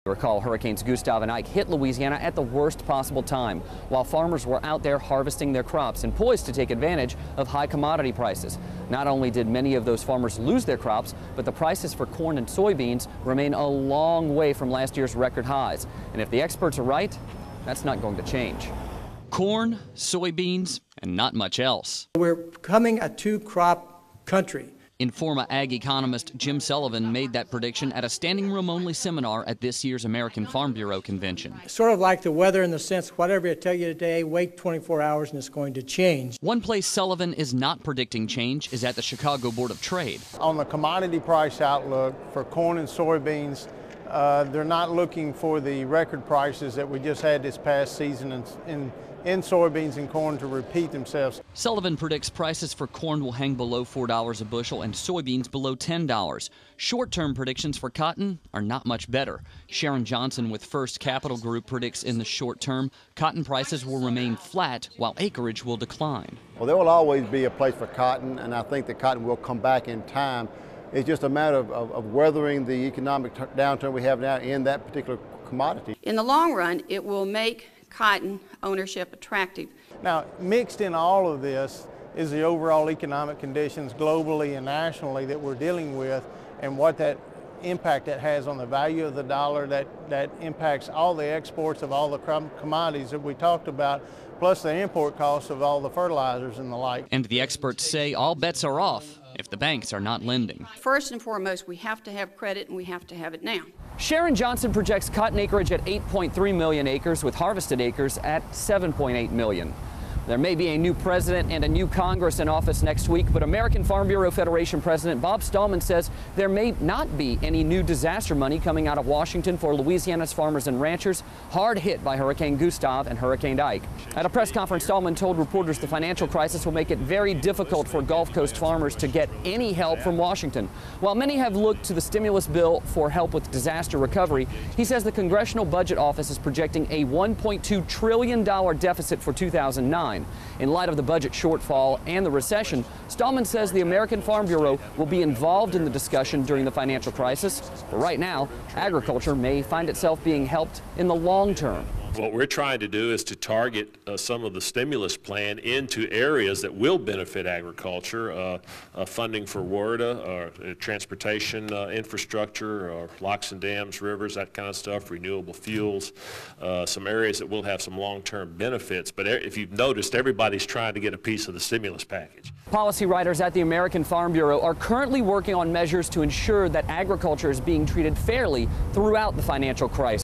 Recall Hurricanes Gustav and Ike hit Louisiana at the worst possible time, while farmers were out there harvesting their crops and poised to take advantage of high commodity prices. Not only did many of those farmers lose their crops, but the prices for corn and soybeans remain a long way from last year's record highs. And if the experts are right, that's not going to change. Corn, soybeans, and not much else. We're becoming a two-crop country. Informa ag economist Jim Sullivan made that prediction at a standing room only seminar at this year's American Farm Bureau convention. Sort of like the weather in the sense, whatever I tell you today, wait 24 hours and it's going to change. One place Sullivan is not predicting change is at the Chicago Board of Trade. On the commodity price outlook for corn and soybeans, they're not looking for the record prices that we just had this past season in soybeans and corn to repeat themselves. Sullivan predicts prices for corn will hang below $4 a bushel and soybeans below $10. Short-term predictions for cotton are not much better. Sharon Johnson with First Capital Group predicts in the short term, cotton prices will remain flat while acreage will decline. Well, there will always be a place for cotton, and I think that cotton will come back in time. It's just a matter of weathering the economic downturn we have now in that particular commodity. In the long run, it will make cotton ownership attractive. Now, mixed in all of this is the overall economic conditions globally and nationally that we're dealing with, and what that impact that has on the value of the dollar, that impacts all the exports of all the commodities that we talked about, plus the import costs of all the fertilizers and the like. And the experts say all bets are off if the banks are not lending. First and foremost, we have to have credit, and we have to have it now. Sharon Johnson projects cotton acreage at 8.3 million acres with harvested acres at 7.8 million. There may be a new president and a new Congress in office next week, but American Farm Bureau Federation President Bob Stallman says there may not be any new disaster money coming out of Washington for Louisiana's farmers and ranchers hard hit by Hurricane Gustav and Hurricane Ike. At a press conference, Stallman told reporters the financial crisis will make it very difficult for Gulf Coast farmers to get any help from Washington. While many have looked to the stimulus bill for help with disaster recovery, he says the Congressional Budget Office is projecting a $1.2 trillion deficit for 2009. In light of the budget shortfall and the recession, Stallman says the American Farm Bureau will be involved in the discussion during the financial crisis. But right now, agriculture may find itself being helped in the long term. What we're trying to do is to target some of the stimulus plan into areas that will benefit agriculture, funding for WRDA, or transportation infrastructure, or locks and dams, rivers, that kind of stuff, renewable fuels, some areas that will have some long-term benefits. But if you've noticed, everybody's trying to get a piece of the stimulus package. Policy writers at the American Farm Bureau are currently working on measures to ensure that agriculture is being treated fairly throughout the financial crisis.